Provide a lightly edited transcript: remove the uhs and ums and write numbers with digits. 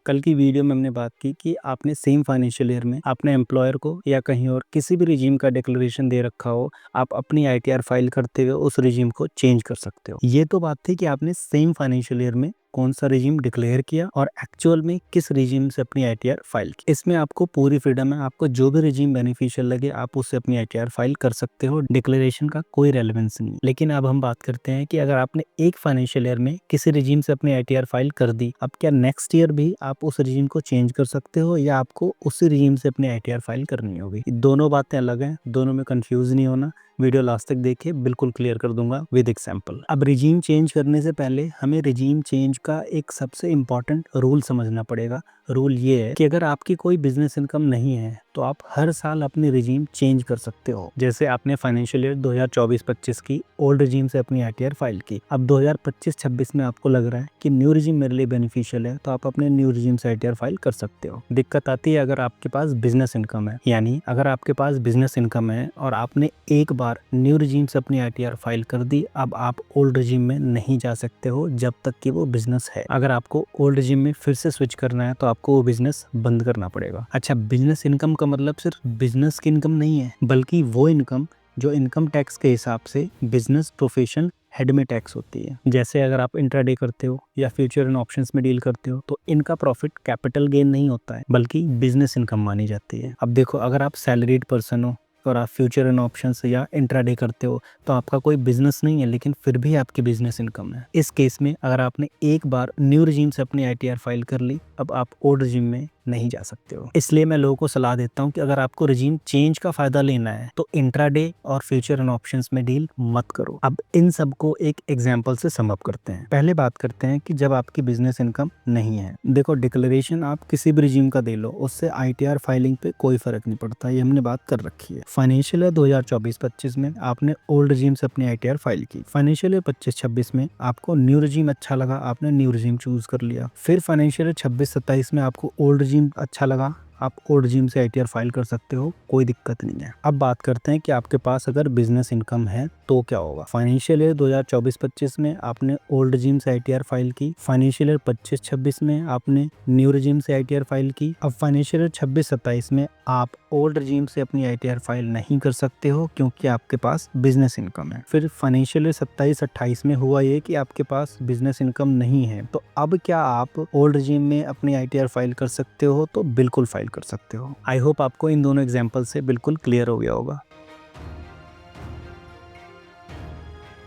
कल की वीडियो में हमने बात की कि आपने सेम फाइनेंशियल ईयर में अपने एम्प्लॉयर को या कहीं और किसी भी रिजीम का डिक्लेरेशन दे रखा हो, आप अपनी आईटीआर फाइल करते हुए उस रिजीम को चेंज कर सकते हो। ये तो बात थी कि आपने सेम फाइनेंशियल ईयर में कौन सा रिजीम डिक्लेयर किया और एक्चुअल में किस रिजीम से अपनी आईटीआर फाइल की। इसमें आपको पूरी फ्रीडम है, आपको जो भी रिजीम बेनिफिशियल लगे आप उससे अपनी आईटीआर फाइल कर सकते हो। डिक्लेरेशन का कोई रेलेवेंस नहीं। लेकिन अब हम बात करते हैं कि अगर आपने एक फाइनेंशियल ईयर में किसी रिजीम से अपनी आईटीआर फाइल कर दी, अब क्या नेक्स्ट ईयर भी आप उस रिजीम को चेंज कर सकते हो या आपको उसी रिजीम से अपनी आईटीआर फाइल करनी होगी। दोनों बातें अलग हैं, दोनों में कंफ्यूज नहीं होना। वीडियो लास्ट तक देखिए, बिल्कुल क्लियर कर दूंगा विद एग्जांपल। अब रिजीम चेंज करने से पहले हमें रिजीम चेंज का एक सबसे इंपॉर्टेंट रूल समझना पड़ेगा। रूल ये है कि अगर आपकी कोई बिजनेस इनकम नहीं है तो आप हर साल अपनी रिजीम चेंज कर सकते हो। जैसे आपने फाइनेंशियल ईयर 2024-25 की ओल्ड रिजीम से अपनी आईटीआर फाइल की, अब 2025-26 में आपको लग रहा है कि न्यू रिजीम मेरे लिए बेनिफिशियल है, तो आप अपने न्यू रिजीम से आईटीआर फाइल कर सकते हो। दिक्कत आती है अगर आपके पास बिजनेस इनकम है, यानी अगर आपके पास बिजनेस इनकम है और आपने एक बार न्यू रिजीम से अपनी आईटीआर फाइल कर दी, अब आप ओल्ड रिजीम में नहीं जा सकते हो जब तक कि वो बिजनेस है। अगर आपको ओल्ड रिजीम में फिर से स्विच करना है तो आपको वो बिजनेस बंद करना पड़ेगा। अच्छा, बिजनेस इनकम का मतलब सिर्फ बिजनेस की इनकम नहीं है, बल्कि वो इनकम जो इनकम टैक्स के हिसाब से बिजनेस प्रोफेशन हेड में टैक्स होती है। जैसे अगर आप इंट्राडे करते हो या फ्यूचर एंड ऑप्शंस में डील करते हो तो इनका प्रॉफिट कैपिटल गेन नहीं होता है, बल्कि बिजनेस इनकम मानी जाती है। अब देखो, अगर आप सैलरीड पर्सन हो और आप फ्यूचर एंड ऑप्शंस या इंट्राडे करते हो तो आपका कोई बिजनेस नहीं है, लेकिन फिर भी आपकी बिजनेस इनकम है। इस केस में अगर आपने एक बार न्यू रिजीम से अपनी आईटीआर फाइल कर ली, अब आप ओल्ड रिजीम में नहीं जा सकते हो। इसलिए मैं लोगों को सलाह देता हूं कि अगर आपको रिजीम चेंज का फायदा लेना है तो इंट्राडे और फ्यूचर एंड ऑप्शंस में डील मत करो। अब इन सबको एक एग्जांपल से सम अप करते हैं। पहले बात करते हैं कि जब आपकी बिजनेस इनकम नहीं है। देखो, डिक्लेरेशन आप किसी भी रिजीम का दे लो, उससे आईटीआर फाइलिंग पे कोई फर्क नहीं पड़ता, ये हमने बात कर रखी है। फाइनेंशियल ईयर 2024-25 में आपने ओल्ड रिजीम से अपनी आईटीआर फाइल की। फाइनेंशियल ईयर 25-26 में आपको न्यू रिजीम अच्छा लगा, आपने न्यू रिजीम चूज कर लिया। फिर फाइनेंशियल ईयर 26-27 में आपको ओल्ड रिजीम अच्छा लगा, आप ओल्ड रिजीम से आईटीआर फाइल कर सकते हो, कोई दिक्कत नहीं है। अब बात करते हैं कि आपके पास अगर बिजनेस इनकम है तो क्या होगा। फाइनेंशियल ईयर 2024-25 में आपने ओल्ड रिजीम से आईटीआर फाइल की। फाइनेंशियल ईयर 25-26 में आपने न्यू रिजीम से आईटीआर फाइल की। अब फाइनेंशियल ईयर 26-27 में आप ओल्ड रिजीम से अपनी आईटीआर फाइल नहीं कर सकते हो क्योंकि आपके पास बिजनेस इनकम है। फिर फाइनेंशियल ईयर 27-28 में हुआ ये कि आपके पास बिजनेस इनकम नहीं है, तो अब क्या आप ओल्ड रिजीम में अपनी आईटीआर फाइल कर सकते हो? तो बिल्कुल फाइल कर सकते हो। आई होप आपको इन दोनों एग्जांपल से बिल्कुल क्लियर हो गया होगा।